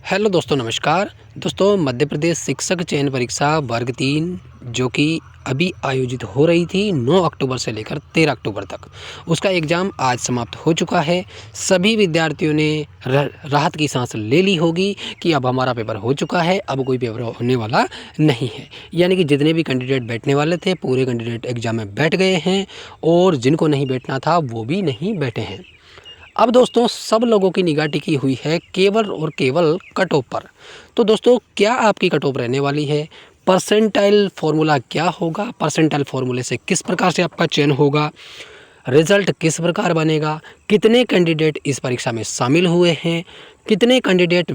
Hello दोस्तों, नमस्कार। दोस्तों, मध्य प्रदेश शिक्षक चयन परीक्षा वर्ग 3 जो कि अभी आयोजित हो रही थी 9 अक्टूबर से लेकर 13 अक्टूबर तक, उसका एग्ज़ाम आज समाप्त हो चुका है। सभी विद्यार्थियों ने राहत की सांस ले ली होगी कि अब हमारा पेपर हो चुका है, अब कोई पेपर होने वाला नहीं है। यानी कि जितने भी कैंडिडेट बैठने वाले थे, पूरे कैंडिडेट एग्ज़ाम में बैठ गए हैं और जिनको नहीं बैठना था वो भी नहीं बैठे हैं। अब दोस्तों, सब लोगों की निगाह टिकी हुई है केवल और केवल कट ऑफ पर। तो दोस्तों, क्या आपकी कट ऑफ रहने वाली है? परसेंटाइल फार्मूला क्या होगा? परसेंटाइल फार्मूले से किस प्रकार से आपका चयन होगा? रिजल्ट किस प्रकार बनेगा? कितने कैंडिडेट इस परीक्षा में शामिल हुए हैं? कितने कैंडिडेट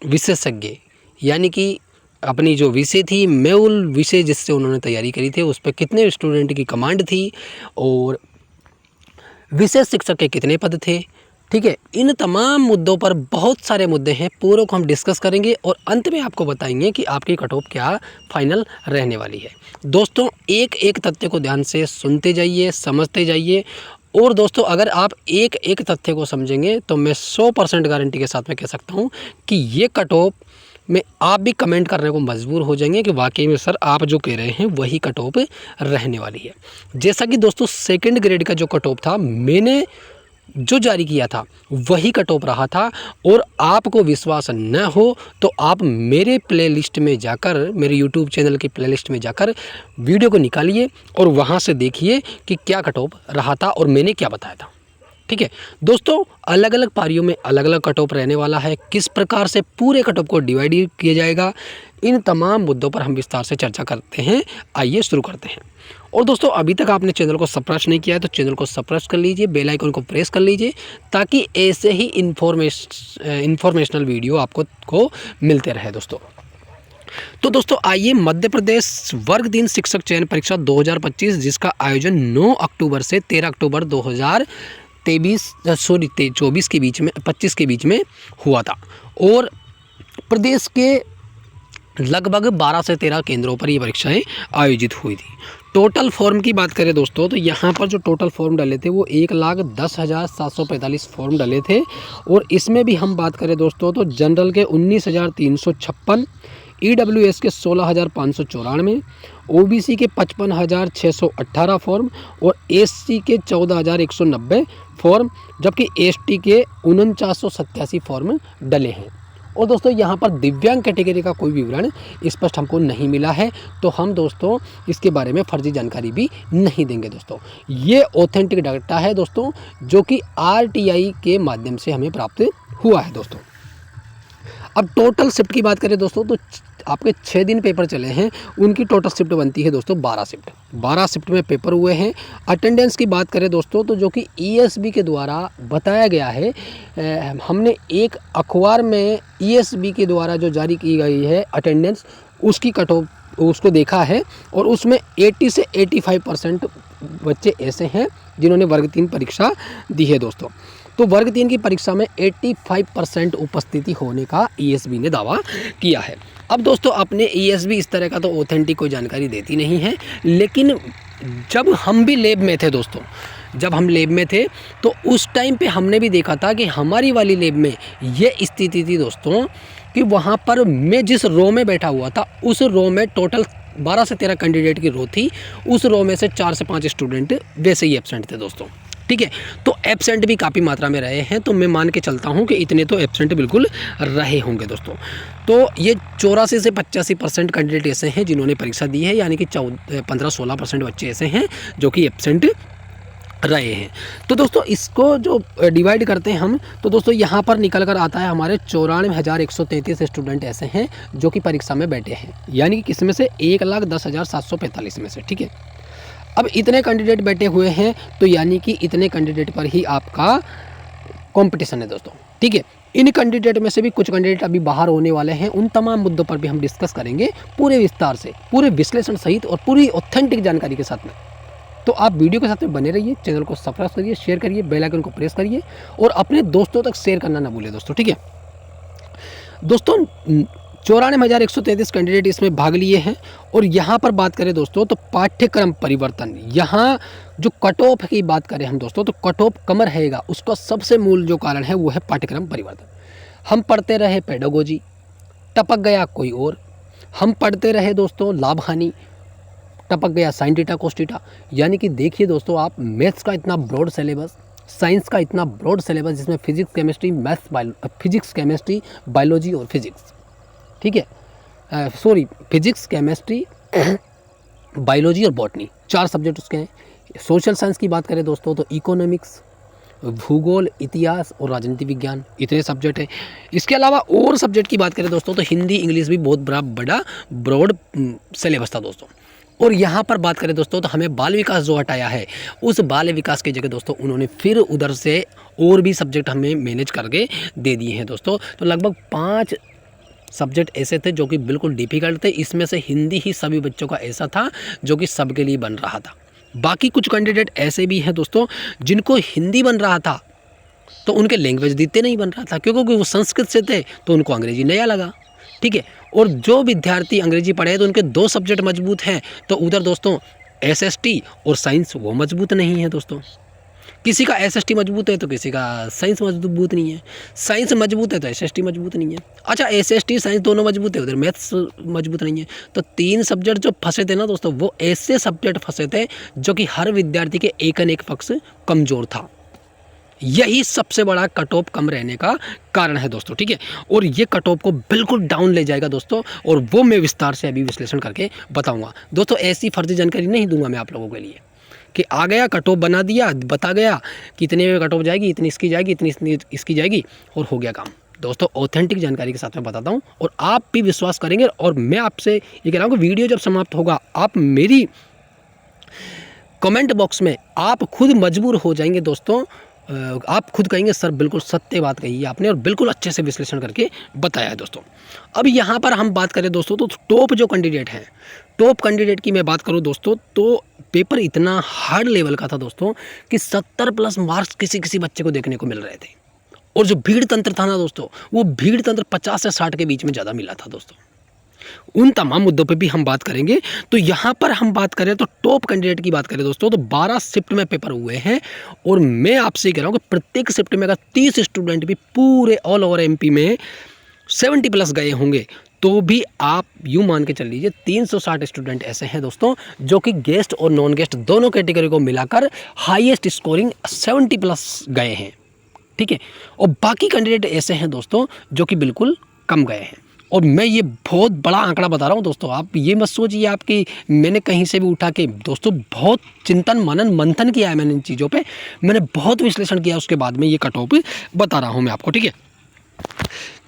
विशेषज्ञ यानी कि अपनी जो विषय थी, मूल विषय जिससे उन्होंने तैयारी करी थी, उस पर कितने स्टूडेंट की कमांड थी और विशेष शिक्षक के कितने पद थे? ठीक है, इन तमाम मुद्दों पर बहुत सारे मुद्दे हैं, पूरों को हम डिस्कस करेंगे और अंत में आपको बताएंगे कि आपकी कट ऑफ क्या फाइनल रहने वाली है। दोस्तों, एक एक तथ्य को ध्यान से सुनते जाइए, समझते जाइए। और दोस्तों, अगर आप एक एक तथ्य को समझेंगे तो मैं 100% गारंटी के साथ में कह सकता हूँ कि ये कट ऑफ में आप भी कमेंट करने को मजबूर हो जाएंगे कि वाकई में सर आप जो कह रहे हैं वही कट ऑफ रहने वाली है। जैसा कि दोस्तों, सेकंड ग्रेड का जो कट ऑफ था, मैंने जो जारी किया था वही कट ऑफ रहा था। और आपको विश्वास न हो तो आप मेरे प्लेलिस्ट में जाकर, मेरे यूट्यूब चैनल की प्लेलिस्ट में जाकर वीडियो को निकालिए और वहाँ से देखिए कि क्या कट ऑफ रहा था और मैंने क्या बताया था। ठीक है दोस्तों, अलग अलग पारियों में अलग अलग कट ऑफ रहने वाला है। किस प्रकार से पूरे कट ऑफ को डिवाइड किया जाएगा, इन तमाम मुद्दों पर हम विस्तार से चर्चा करते हैं। आइए शुरू करते हैं। और दोस्तों, अभी तक आपने चैनल को सब्सक्राइब नहीं किया है तो चैनल को सब्सक्राइब कर लीजिए, बेल आइकन को प्रेस कर लीजिए ताकि ऐसे ही इन्फॉर्मेशनल वीडियो आपको मिलते रहे दोस्तों। तो दोस्तों, आइए मध्य प्रदेश वर्ग 3 शिक्षक चयन परीक्षा 2025 जिसका आयोजन 9 अक्टूबर से 13 अक्टूबर 2024 के बीच में 25 के बीच में हुआ था और प्रदेश के लगभग 12 से 13 केंद्रों पर ये परीक्षाएं आयोजित हुई थी। टोटल फॉर्म की बात करें दोस्तों तो यहाँ पर जो टोटल फॉर्म डले थे वो 1,10,745 फॉर्म डले थे। और इसमें भी हम बात करें दोस्तों तो जनरल के 19,356, EWS के 16,594, OBC के 55,618 फॉर्म और SC के 14,190 फॉर्म, जबकि ST के 4987 फॉर्म डले हैं। और दोस्तों, यहाँ पर दिव्यांग कैटेगरी का कोई विवरण स्पष्ट हमको नहीं मिला है, तो हम दोस्तों इसके बारे में फर्जी जानकारी भी नहीं देंगे दोस्तों। ये ऑथेंटिक डाटा है दोस्तों, जो कि RTI के माध्यम से हमें प्राप्त हुआ है दोस्तों। अब टोटल शिफ्ट की बात करें दोस्तों तो आपके 6 दिन पेपर चले हैं, उनकी टोटल शिफ्ट बनती है दोस्तों 12 शिफ्ट। 12 शिफ्ट में पेपर हुए हैं। अटेंडेंस की बात करें दोस्तों तो जो कि ESB के द्वारा बताया गया है, हमने एक अखबार में ESB के द्वारा जो जारी की गई है अटेंडेंस, उसकी कट ऑफ उसको देखा है और उसमें 80 से 85% बच्चे ऐसे हैं जिन्होंने वर्ग 3 परीक्षा दी है दोस्तों। तो वर्ग 3 की परीक्षा में 85% उपस्थिति होने का ESB ने दावा किया है। अब दोस्तों, अपने ESB इस तरह का तो ऑथेंटिक कोई जानकारी देती नहीं है, लेकिन जब हम भी लैब में थे दोस्तों, जब हम लैब में थे तो उस टाइम पे हमने भी देखा था कि हमारी वाली लैब में ये स्थिति थी दोस्तों कि वहाँ पर मैं जिस रो में बैठा हुआ था उस रो में टोटल 12 से 13 कैंडिडेट की रो थी। उस रो में से 4 से 5 स्टूडेंट वैसे ही एब्सेंट थे दोस्तों। ठीक है, तो एब्सेंट भी काफ़ी मात्रा में रहे हैं, तो मैं मान के चलता हूं कि इतने तो एब्सेंट बिल्कुल रहे होंगे दोस्तों। तो ये 84 से 85% कैंडिडेट ऐसे हैं जिन्होंने परीक्षा दी है, यानी कि 15-16% बच्चे ऐसे हैं जो कि एब्सेंट रहे हैं। तो दोस्तों, इसको जो डिवाइड करते हैं हम तो दोस्तों यहाँ पर निकल कर आता है हमारे 94,133 स्टूडेंट ऐसे हैं जो कि परीक्षा में बैठे हैं, यानी कि किसमें से 1,10,745 में से। ठीक है, अब इतने कैंडिडेट बैठे हुए हैं तो यानी कि इतने कैंडिडेट पर ही आपका कंपटीशन है दोस्तों। ठीक है, इन कैंडिडेट में से भी कुछ कैंडिडेट अभी बाहर होने वाले हैं। उन तमाम मुद्दों पर भी हम डिस्कस करेंगे पूरे विस्तार से, पूरे विश्लेषण सहित और पूरी ऑथेंटिक जानकारी के साथ में। तो आप वीडियो के साथ में बने रहिए, चैनल को सब्सक्राइब करिए, शेयर करिए, बेल आइकन को प्रेस करिए और अपने दोस्तों तक शेयर करना ना भूलिए दोस्तों। ठीक है दोस्तों, 94,133 कैंडिडेट इसमें भाग लिए हैं। और यहाँ पर बात करें दोस्तों तो पाठ्यक्रम परिवर्तन, यहाँ जो कट ऑफ की बात करें हम दोस्तों तो कट ऑफ कम रहेगा, उसका सबसे मूल जो कारण है वो है पाठ्यक्रम परिवर्तन। हम पढ़ते रहे पेडागोजी, टपक गया कोई और। हम पढ़ते रहे दोस्तों लाभ हानि, टपक गया साइन थीटा कोस थीटा। यानी कि देखिए दोस्तों, आप मैथ्स का इतना ब्रॉड सिलेबस, साइंस का इतना ब्रॉड सिलेबस जिसमें physics chemistry physics chemistry biology और फिजिक्स, ठीक है, सॉरी फिजिक्स केमिस्ट्री बायोलॉजी और बॉटनी, 4 सब्जेक्ट उसके हैं। सोशल साइंस की बात करें दोस्तों तो इकोनॉमिक्स, भूगोल, इतिहास और राजनीति विज्ञान, इतने सब्जेक्ट हैं। इसके अलावा और सब्जेक्ट की बात करें दोस्तों तो हिंदी इंग्लिश भी बहुत बड़ा ब्रॉड सिलेबस था दोस्तों। और यहाँ पर बात करें दोस्तों तो हमें बाल विकास जो हटाया है, उस बाल विकास की जगह दोस्तों उन्होंने फिर उधर से और भी सब्जेक्ट हमें मैनेज करके दे दिए हैं दोस्तों। तो लगभग 5 सब्जेक्ट ऐसे थे जो कि बिल्कुल डिफ़िकल्ट थे। इसमें से हिंदी ही सभी बच्चों का ऐसा था जो कि सबके लिए बन रहा था। बाकी कुछ कैंडिडेट ऐसे भी हैं दोस्तों जिनको हिंदी बन रहा था तो उनके लैंग्वेज दिते नहीं बन रहा था, क्योंकि वो संस्कृत से थे तो उनको अंग्रेजी नया लगा, ठीक है। और जो विद्यार्थी अंग्रेजी पढ़े तो उनके 2 सब्जेक्ट मजबूत हैं, तो उधर दोस्तों एसएसटी और साइंस वो मजबूत नहीं है दोस्तों। किसी का एसएसटी मजबूत है तो किसी का साइंस मजबूत नहीं है, साइंस मजबूत है तो एसएसटी मजबूत नहीं है। अच्छा, एसएसटी साइंस दोनों मजबूत है, उधर मैथ्स मजबूत नहीं है। तो 3 सब्जेक्ट जो फंसे थे ना दोस्तों, वो ऐसे सब्जेक्ट फंसे थे जो कि हर विद्यार्थी के एक न एक पक्ष कमज़ोर था। यही सबसे बड़ा कट ऑफ कम रहने का कारण है दोस्तों, ठीक है। और ये कट ऑफ को बिल्कुल डाउन ले जाएगा दोस्तों, और वो मैं विस्तार से अभी विश्लेषण करके बताऊंगा दोस्तों। ऐसी फर्जी जानकारी नहीं दूंगा मैं आप लोगों के लिए कि आ गया कट ऑफ बना दिया, बता गया कि इतने में कट ऑफ जाएगी, इतनी इसकी जाएगी, इतनी इसकी जाएगी और हो गया काम। दोस्तों ऑथेंटिक जानकारी के साथ मैं बताता हूँ और आप भी विश्वास करेंगे। और मैं आपसे ये कह रहा हूँ कि वीडियो जब समाप्त होगा, आप मेरी कमेंट बॉक्स में आप खुद मजबूर हो जाएंगे दोस्तों। आप खुद कहेंगे सर बिल्कुल सत्य बात कही है आपने और बिल्कुल अच्छे से विश्लेषण करके बताया है दोस्तों। अब यहाँ पर हम बात करें दोस्तों तो टॉप जो कैंडिडेट हैं, टॉप कैंडिडेट की मैं बात करूँ दोस्तों तो पेपर इतना हार्ड लेवल का था दोस्तों कि 70+ मार्क्स किसी बच्चे को देखने को मिल रहे थे। और जो भीड़ तंत्र था ना दोस्तों, वो भीड़ तंत्र 50 से 60 के बीच में ज़्यादा मिला था दोस्तों। उन तमाम मुद्दों पे भी हम बात करेंगे। तो यहाँ पर हम बात करें तो टॉप कैंडिडेट की बात करें दोस्तों तो 12 शिफ्ट में पेपर हुए हैं। और मैं आपसे कह रहा हूँ कि प्रत्येक शिफ्ट में अगर 30 स्टूडेंट भी पूरे ऑल ओवर एमपी में 70+ गए होंगे तो भी आप यूँ मान के चल लीजिए 360 स्टूडेंट ऐसे हैं दोस्तों जो कि गेस्ट और नॉन गेस्ट दोनों कैटेगरी को मिलाकर हाईएस्ट स्कोरिंग 70+ गए हैं, ठीक है। और बाकी कैंडिडेट ऐसे हैं दोस्तों जो कि बिल्कुल कम गए हैं। और मैं ये बहुत बड़ा आंकड़ा बता रहा हूँ दोस्तों, आप ये मत सोचिए आपकी मैंने कहीं से भी उठा के दोस्तों बहुत चिंतन मनन मंथन किया है मैंने इन चीज़ों पे, मैंने बहुत विश्लेषण किया, उसके बाद में ये कट ऑफ बता रहा हूँ मैं आपको, ठीक है।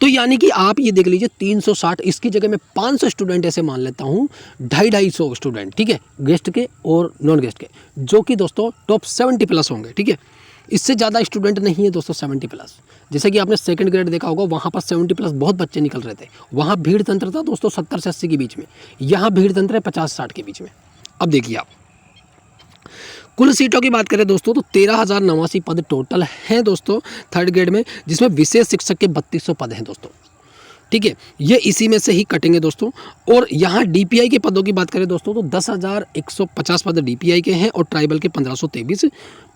तो यानी कि आप ये देख लीजिए 360, इसकी जगह मैं 500 स्टूडेंट ऐसे मान लेता हूँ, 250 स्टूडेंट, ठीक है, गेस्ट के और नॉन गेस्ट के, जो कि दोस्तों टॉप 70+ होंगे, ठीक है। इससे ज़्यादा स्टूडेंट नहीं है दोस्तों 70+। जैसे कि आपने सेकंड ग्रेड देखा होगा, वहाँ पर 70+ बहुत बच्चे निकल रहे थे। वहाँ भीड़ तंत्र था दोस्तों 70 से 80 के बीच में, यहाँ भीड़ तंत्र है 50-60 के बीच में। अब देखिए आप कुल सीटों की बात करें दोस्तों तो 13,089 पद टोटल हैं दोस्तों थर्ड ग्रेड में, जिसमें विशेष शिक्षक के 3200 पद हैं दोस्तों, ठीक है। ये इसी में से ही कटेंगे दोस्तों। और यहाँ डीपीआई के पदों की बात करें दोस्तों तो 10,150 पद डीपीआई के हैं और ट्राइबल के 1523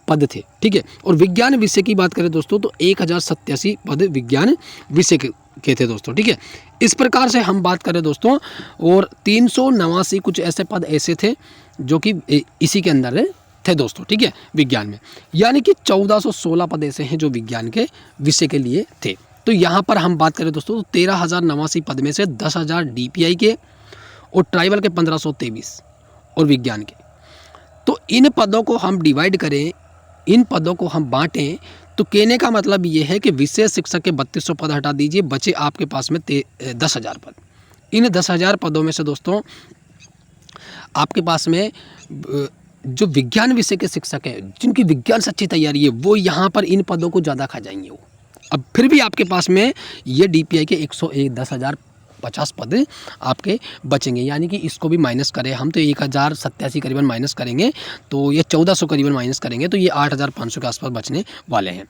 पद थे, ठीक है। और विज्ञान विषय की बात करें दोस्तों तो 1087 पद विज्ञान विषय के थे दोस्तों, ठीक है। इस प्रकार से हम बात करें दोस्तों, और 389 कुछ ऐसे पद ऐसे थे जो कि इसी के अंदर थे दोस्तों, ठीक है, विज्ञान में। यानी कि 1416 पद ऐसे हैं जो विज्ञान के विषय के लिए थे। तो यहाँ पर हम बात करें दोस्तों तो 13,089 पद में से 10,000 डीपीआई के और ट्राइबल के 1523 और विज्ञान के। तो इन पदों को हम डिवाइड करें, इन पदों को हम बांटें, तो कहने का मतलब ये है कि विशेष शिक्षक के 3200 पद हटा दीजिए, बचे आपके पास में 10,000 पद। इन 10,000 पदों में से दोस्तों आपके पास में जो विज्ञान विषय के शिक्षक हैं, जिनकी विज्ञान से अच्छी तैयारी है, वो यहाँ पर इन पदों को ज़्यादा खा जाएंगे वो। अब फिर भी आपके पास में ये डीपीआई के 10,050 पद आपके बचेंगे। यानी कि इसको भी माइनस करें हम तो 1,087 करीबन माइनस करेंगे, तो ये 1,400 करीबन माइनस करेंगे, तो ये 8,500 के आसपास बचने वाले हैं।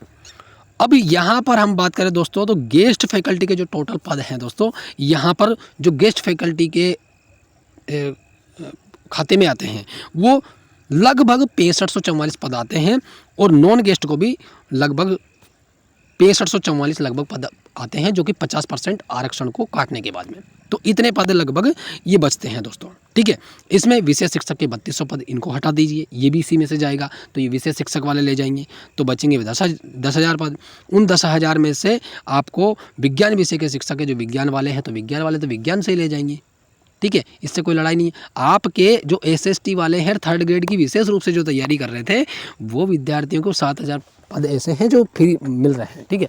अब यहाँ पर हम बात करें दोस्तों तो गेस्ट फैकल्टी के जो टोटल पद हैं दोस्तों, यहाँ पर जो गेस्ट फैकल्टी के खाते में आते हैं वो लगभग 6544 पद आते हैं, और नॉन गेस्ट को भी लगभग 6544 लगभग पद आते हैं, जो कि 50% आरक्षण को काटने के बाद में। तो इतने पद लगभग ये बचते हैं दोस्तों, ठीक है। इसमें विषय शिक्षक के 3200 पद, इनको हटा दीजिए, ये भी इसी में से जाएगा, तो ये विषय शिक्षक वाले ले जाएंगे, तो बचेंगे 10,000 पद। उन 10,000 में से आपको विज्ञान विषय के शिक्षक है, जो विज्ञान वाले हैं, तो विज्ञान वाले तो विज्ञान से ही ले जाएंगे, ठीक है, इससे कोई लड़ाई नहीं है। आपके जो SST वाले हैं, 3rd ग्रेड की विशेष रूप से जो तैयारी कर रहे थे, वो विद्यार्थियों को 7,000 पद ऐसे हैं जो फ्री मिल रहे हैं, ठीक है।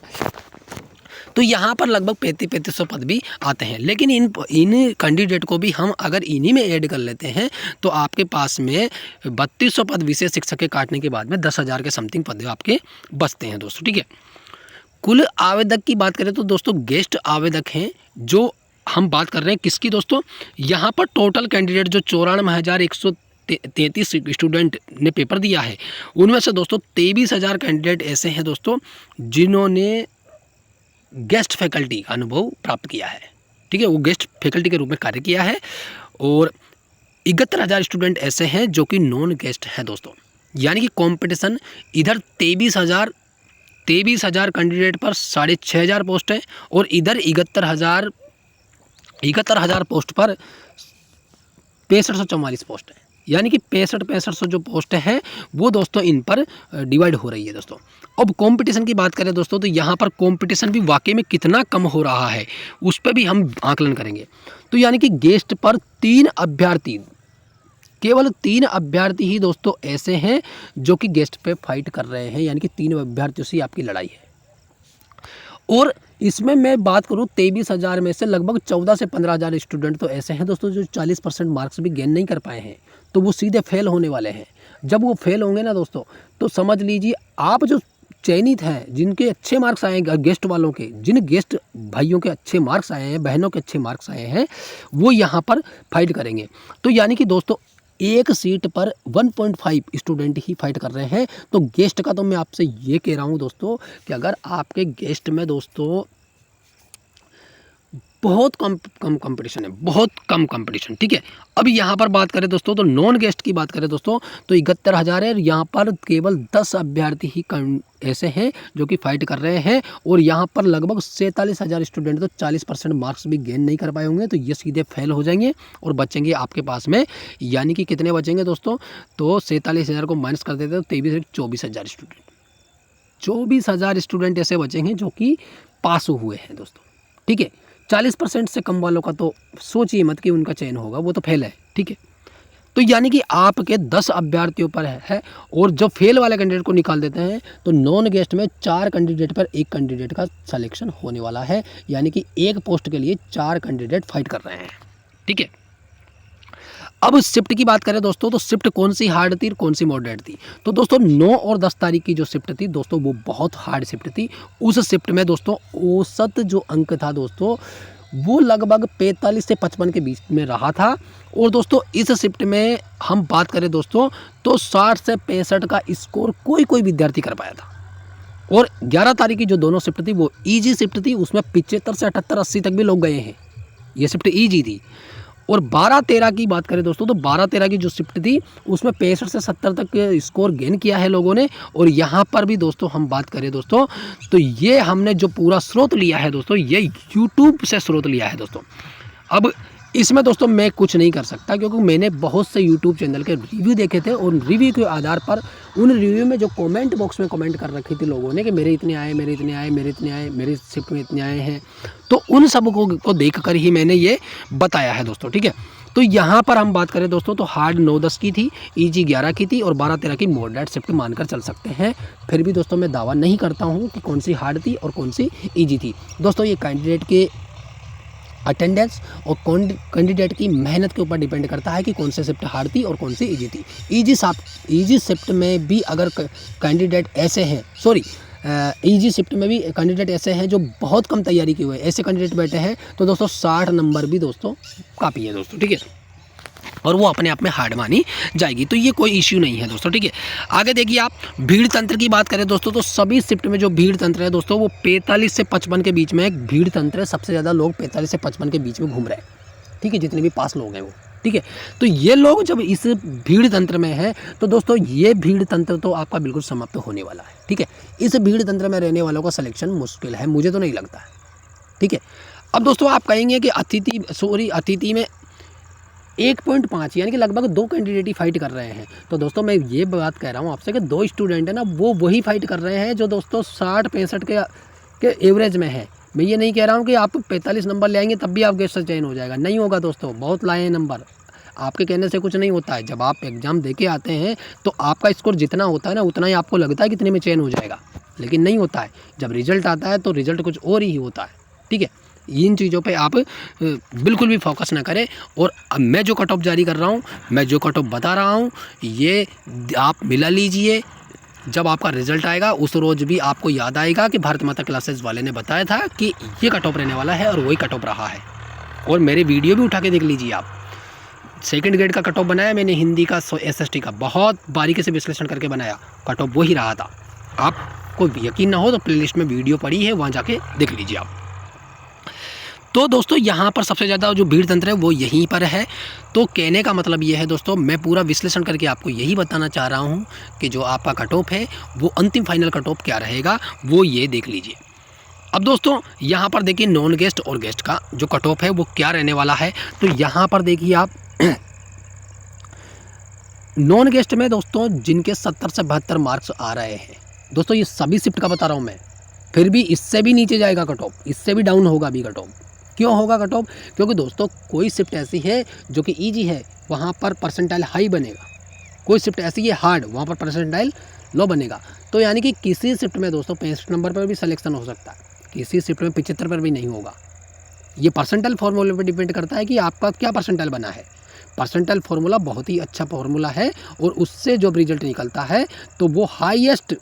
तो यहाँ पर लगभग 3500 पद भी आते हैं, लेकिन इन कैंडिडेट को भी हम अगर इन्हीं में ऐड कर लेते हैं तो आपके पास में 3200 पद विशेष शिक्षक के काटने के बाद में 10,000 के समथिंग पद आपके बचते हैं दोस्तों, ठीक है। कुल आवेदक की बात करें तो दोस्तों गेस्ट आवेदक हैं, जो हम बात कर रहे हैं किसकी दोस्तों, यहाँ पर टोटल कैंडिडेट जो 94,133 स्टूडेंट ने पेपर दिया है, उनमें से दोस्तों 23,000 कैंडिडेट ऐसे हैं दोस्तों जिन्होंने गेस्ट फैकल्टी का अनुभव प्राप्त किया है, ठीक है, वो गेस्ट फैकल्टी के रूप में कार्य किया है। और 71,000 स्टूडेंट ऐसे हैं जो कि नॉन गेस्ट हैं दोस्तों, यानी कि कंपटीशन इधर 23,000 कैंडिडेट पर 6,500 पोस्ट है, और इधर 71,000 पोस्ट पर 6544 पोस्ट है, यानी कि 6500 जो पोस्ट है वो दोस्तों इन पर डिवाइड हो रही है दोस्तों। अब कंपटीशन की बात करें दोस्तों, तो यहाँ पर कंपटीशन भी वाकई में कितना कम हो रहा है उस पर भी हम आकलन करेंगे। तो यानी कि गेस्ट पर 3 अभ्यर्थी, केवल 3 अभ्यर्थी ही दोस्तों ऐसे हैं जो कि गेस्ट पे फाइट कर रहे हैं, यानी कि 3 अभ्यर्थियों से आपकी लड़ाई है। और इसमें मैं बात करूं 23,000 में से लगभग 14 से 15,000 स्टूडेंट तो ऐसे हैं दोस्तों जो 40% मार्क्स भी गेन नहीं कर पाए हैं, तो वो सीधे फेल होने वाले हैं। जब वो फेल होंगे ना दोस्तों, तो समझ लीजिए आप जो चयनित हैं, जिनके अच्छे मार्क्स आए हैं, गेस्ट वालों के, जिन गेस्ट भाइयों के अच्छे मार्क्स आए हैं, बहनों के अच्छे मार्क्स आए हैं, वो यहाँ पर फाइट करेंगे। तो यानी कि दोस्तों एक सीट पर 1.5 स्टूडेंट ही फाइट कर रहे हैं। तो गेस्ट का तो मैं आपसे ये कह रहा हूँ दोस्तों कि अगर आपके गेस्ट में दोस्तों बहुत कम कंपटीशन है, बहुत कम कंपटीशन, ठीक है। अब यहाँ पर बात करें दोस्तों, तो नॉन गेस्ट की बात करें दोस्तों, तो 71,000 है, यहाँ पर केवल 10 अभ्यर्थी ही ऐसे हैं जो कि फाइट कर रहे हैं, और यहाँ पर लगभग 47,000 स्टूडेंट तो 40% मार्क्स भी गेन नहीं कर पाए होंगे, तो ये सीधे फेल हो जाएंगे और बचेंगे आपके पास में, यानी कि कितने बचेंगे दोस्तों, तो 47,000 को माइनस कर देते तो 24,000 स्टूडेंट, 24,000 स्टूडेंट ऐसे बचेंगे जो कि पास हुए हैं दोस्तों, ठीक है। 40% से कम वालों का तो सोचिए मत कि उनका चयन होगा, वो तो फेल है, ठीक है। तो यानी कि आपके 10 अभ्यर्थियों पर है, और जब फेल वाले कैंडिडेट को निकाल देते हैं तो नॉन गेस्ट में 4 कैंडिडेट पर 1 कैंडिडेट का सिलेक्शन होने वाला है, यानी कि एक पोस्ट के लिए 4 कैंडिडेट फाइट कर रहे हैं, ठीक है। अब शिफ्ट की बात करें दोस्तों, तो शिफ्ट कौन सी हार्ड थी, कौन सी मॉडरेट थी। तो दोस्तों 9 और 10 तारीख की जो शिफ्ट थी दोस्तों, वो बहुत हार्ड शिफ्ट थी। उस शिफ्ट में दोस्तों औसत जो अंक था दोस्तों, वो लगभग 45 से 55 के बीच में रहा था। और दोस्तों इस शिफ्ट में हम बात करें दोस्तों, तो 60 से 65 का स्कोर कोई विद्यार्थी कर पाया था। और 11 तारीख की जो दोनों शिफ्ट थी वो ईजी शिफ्ट थी, उसमें 75 से 78, 80 तक भी लोग गए हैं, ये शिफ्ट ईजी थी। और 12-13 की बात करें दोस्तों, तो 12-13 की जो शिफ्ट थी उसमें 65 से 70 तक के स्कोर गेन किया है लोगों ने। और यहाँ पर भी दोस्तों हम बात करें दोस्तों, तो ये हमने जो पूरा स्रोत लिया है दोस्तों, ये यूट्यूब से स्रोत लिया है दोस्तों। अब इसमें दोस्तों मैं कुछ नहीं कर सकता, क्योंकि मैंने बहुत से यूट्यूब चैनल के रिव्यू देखे थे, और रिव्यू के आधार पर उन रिव्यू में जो कमेंट बॉक्स में कमेंट कर रखी थी लोगों ने कि मेरे इतने आए, मेरे इतने आए, मेरे इतने आए, मेरे शिफ्ट में इतने आए हैं, तो उन सब को देख कर ही मैंने ये बताया है दोस्तों, ठीक है। तो यहाँ पर हम बात करें दोस्तों, तो हार्ड 9-10 की थी, ईजी 11 की थी, और 12-13 की मॉडरेट शिफ्ट मानकर चल सकते हैं। फिर भी दोस्तों मैं दावा नहीं करता हूँ कि कौन सी हार्ड थी और कौन सी ईजी थी। दोस्तों ये कैंडिडेट के अटेंडेंस और कैंडिडेट की मेहनत के ऊपर डिपेंड करता है कि कौन से शिफ्ट हार्ड थी और कौन सी ईजी थी। ईजी शिफ्ट में भी अगर कैंडिडेट ऐसे हैं, ईजी शिफ्ट में भी कैंडिडेट ऐसे हैं जो बहुत कम तैयारी किए हुए ऐसे कैंडिडेट बैठे हैं, तो दोस्तों 60 नंबर भी दोस्तों काफ़ी है दोस्तों, ठीक है, और वो अपने आप में हार्ड मानी जाएगी, तो ये कोई इश्यू नहीं है दोस्तों, ठीक है। आगे देखिए आप भीड़ तंत्र की बात करें दोस्तों, तो सभी शिफ्ट में जो भीड़ तंत्र है दोस्तों, वो 45 से 55 के बीच में एक भीड़ तंत्र है। सबसे ज़्यादा लोग 45 से 55 के बीच में घूम रहे हैं, ठीक है, जितने भी पास लोग हैं वो, ठीक है। तो ये लोग जब इस भीड़ तंत्र में है तो दोस्तों ये भीड़ तंत्र तो आपका बिल्कुल समाप्त होने वाला है, ठीक है। इस भीड़ तंत्र में रहने वालों का सिलेक्शन मुश्किल है, मुझे तो नहीं लगता है, ठीक है। अब दोस्तों आप कहेंगे कि अतिथि में 1.5 यानी कि लगभग 2 कैंडिडेट ही फाइट कर रहे हैं। तो दोस्तों मैं ये बात कह रहा हूँ आपसे कि 2 स्टूडेंट है ना, वो वही फाइट कर रहे हैं जो दोस्तों 60-65 के एवरेज में है। मैं ये नहीं कह रहा हूँ कि आप 45 नंबर ले आएंगे तब भी आप गेस्ट से चयन हो जाएगा, नहीं होगा दोस्तों। बहुत लाए हैं नंबर, आपके कहने से कुछ नहीं होता है। जब आप एग्ज़ाम दे के आते हैं तो आपका स्कोर जितना होता है ना उतना ही आपको लगता है कितने में चयन हो जाएगा, लेकिन नहीं होता है। जब रिजल्ट आता है तो रिजल्ट कुछ और ही होता है, ठीक है। इन चीज़ों पे आप बिल्कुल भी फोकस ना करें। और अब मैं जो कट ऑफ जारी कर रहा हूँ, मैं जो कट ऑफ बता रहा हूँ, ये आप मिला लीजिए। जब आपका रिजल्ट आएगा उस रोज़ भी आपको याद आएगा कि भारत माता क्लासेस वाले ने बताया था कि ये कट ऑफ रहने वाला है, और वही कट ऑफ रहा है। और मेरे वीडियो भी उठा के देख लीजिए आप। सेकंड ग्रेड का कट ऑफ बनाया मैंने, हिंदी का, SST का, बहुत बारीकी से विश्लेषण करके बनाया, कट ऑफ वही रहा था। आपको यकीन ना हो तो प्लेलिस्ट में वीडियो पड़ी है, वहाँ जाके देख लीजिए आप। तो दोस्तों यहाँ पर सबसे ज़्यादा जो भीड़ तंत्र है वो यहीं पर है। तो कहने का मतलब ये है दोस्तों, मैं पूरा विश्लेषण करके आपको यही बताना चाह रहा हूँ कि जो आपका कट ऑफ है वो अंतिम फाइनल कट ऑफ क्या रहेगा वो ये देख लीजिए। अब दोस्तों यहाँ पर देखिए नॉन गेस्ट और गेस्ट का जो कट ऑफ है वो क्या रहने वाला है। तो यहाँ पर देखिए आप नॉन गेस्ट में दोस्तों जिनके 70 से 72 मार्क्स आ रहे हैं दोस्तों, ये सभी शिफ्ट का बता रहा हूँ मैं, फिर भी इससे भी नीचे जाएगा कट ऑफ, इससे भी डाउन होगा अभी कट ऑफ। क्यों होगा कट ऑफ? क्योंकि दोस्तों कोई शिफ्ट ऐसी है जो कि ईजी है, वहाँ पर परसेंटाइल हाई बनेगा। कोई शिफ्ट ऐसी है हार्ड, वहाँ पर परसेंटाइल लो बनेगा। तो यानी कि किसी शिफ्ट में दोस्तों 65 नंबर पर भी सिलेक्शन हो सकता है, किसी शिफ्ट में 75 पर भी नहीं होगा। ये परसेंटाइल फार्मूले पर डिपेंड करता है कि आपका क्या परसेंटाइल बना है। परसेंटाइल फार्मूला बहुत ही अच्छा फार्मूला है, और उससे जब रिजल्ट निकलता है तो वो हाईएस्ट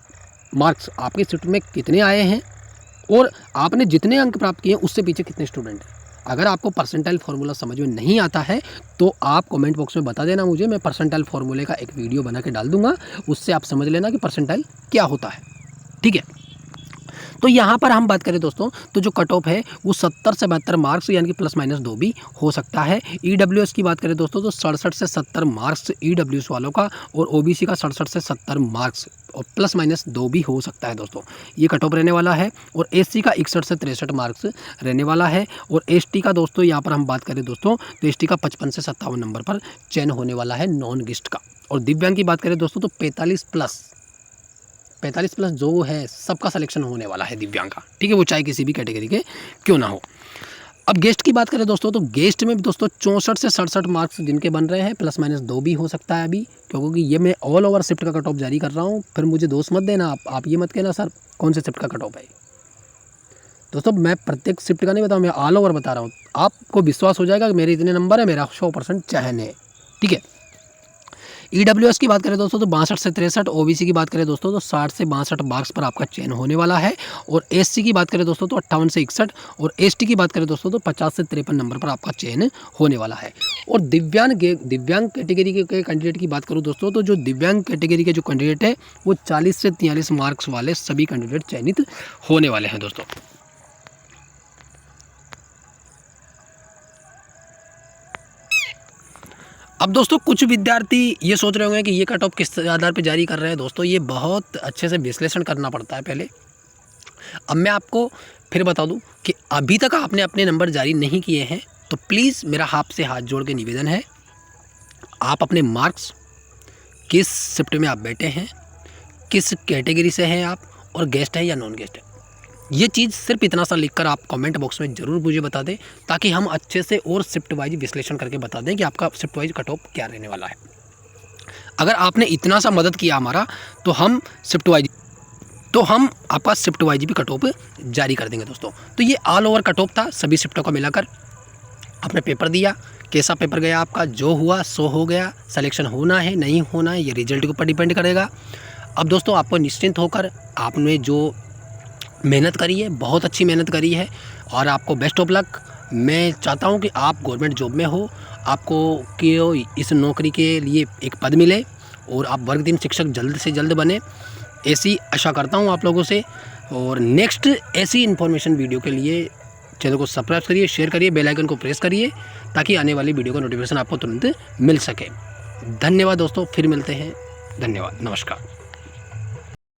मार्क्स आपके शिफ्ट में कितने आए हैं और आपने जितने अंक प्राप्त किए उससे पीछे कितने स्टूडेंट हैं। अगर आपको परसेंटाइल फार्मूला समझ में नहीं आता है तो आप कमेंट बॉक्स में बता देना मुझे, मैं परसेंटाइल फार्मूले का एक वीडियो बना के डाल दूंगा, उससे आप समझ लेना कि परसेंटाइल क्या होता है, ठीक है। तो यहाँ पर हम बात करें दोस्तों तो जो कट ऑफ है वो 70 से 72 मार्क्स यानी कि +- 2 भी हो सकता है। EWS की बात करें दोस्तों तो 67 से 70 मार्क्स EWS वालों का, और OBC का 67 से 70 मार्क्स और +- 2 भी हो सकता है दोस्तों, ये कट ऑफ रहने वाला है। और SC का 61 से 63 मार्क्स रहने वाला है। और ST का दोस्तों यहाँ पर हम बात करें दोस्तों तो ST का 55 से 57 नंबर पर चयन होने वाला है नॉन गेस्ट का। और दिव्यांग की बात करें दोस्तों तो 45+ जो है सबका सिलेक्शन होने वाला है दिव्यांग का, ठीक है, वो चाहे किसी भी कैटेगरी के क्यों ना हो। अब गेस्ट की बात करें दोस्तों तो गेस्ट में भी दोस्तों 64 से 67 मार्क्स जिनके बन रहे हैं, +- 2 भी हो सकता है अभी, क्योंकि ये मैं ऑल ओवर शिफ्ट का कट ऑफ जारी कर रहा हूँ। फिर मुझे दोष मत देना आप ये मत कहना सर कौन से शिफ्ट का कट ऑफ है। दोस्तों मैं प्रत्येक शिफ्ट का नहीं बताऊँ, मैं ऑल ओवर बता रहा हूँ, आपको विश्वास हो जाएगा कि मेरे इतने नंबर है, मेरा 100% चयन है, ठीक है। EWS की बात करें दोस्तों तो 62 से 63, OBC की बात करें दोस्तों तो 60 से 62 मार्क्स पर आपका चयन होने वाला है। और SC की बात करें दोस्तों तो 58 से 61, और ST की बात करें दोस्तों तो 50 से 53 नंबर पर आपका चयन होने वाला है। और दिव्यांग कैटेगरी के कैंडिडेट की बात करूँ दोस्तों तो जो दिव्यांग कैटेगरी के जो कैंडिडेट है वो 40 से 43 मार्क्स वाले सभी कैंडिडेट चयनित होने वाले हैं दोस्तों। अब दोस्तों कुछ विद्यार्थी ये सोच रहे होंगे कि ये कट ऑफ किस आधार पर जारी कर रहे हैं। दोस्तों ये बहुत अच्छे से विश्लेषण करना पड़ता है पहले। अब मैं आपको फिर बता दूं कि अभी तक आपने अपने नंबर जारी नहीं किए हैं तो प्लीज़ मेरा आपसे हाथ जोड़ के निवेदन है, आप अपने मार्क्स किस शिफ्ट में आप बैठे हैं, किस कैटेगरी से हैं आप, और गेस्ट है या नॉन गेस्ट है, ये चीज़ सिर्फ इतना सा लिखकर आप कमेंट बॉक्स में ज़रूर मुझे बता दें, ताकि हम अच्छे से और शिफ्ट वाइज विश्लेषण करके बता दें कि आपका शिफ्ट वाइज कट ऑफ क्या रहने वाला है। अगर आपने इतना सा मदद किया हमारा तो हम आपका शिफ्ट वाइज भी कट ऑफ जारी कर देंगे दोस्तों। तो ये ऑल ओवर कट ऑफ था सभी शिफ्टों का मिलाकर। आपने पेपर दिया, कैसा पेपर गया आपका, जो हुआ सो हो गया, सिलेक्शन होना है नहीं होना है ये रिजल्ट के ऊपर डिपेंड करेगा। अब दोस्तों आपको निश्चिंत होकर आपने जो मेहनत करी है बहुत अच्छी मेहनत करी है, और आपको बेस्ट ऑफ लक। मैं चाहता हूं कि आप गवर्नमेंट जॉब में हो, आपको कि इस नौकरी के लिए एक पद मिले और आप वर्ग दिन शिक्षक जल्द से जल्द बने, ऐसी आशा करता हूं आप लोगों से। और नेक्स्ट ऐसी इन्फॉर्मेशन वीडियो के लिए चैनल को सब्सक्राइब करिए, शेयर करिए, बेल आइकन को प्रेस करिए ताकि आने वाली वीडियो का नोटिफिकेशन आपको तुरंत मिल सके। धन्यवाद दोस्तों, फिर मिलते हैं। धन्यवाद, नमस्कार।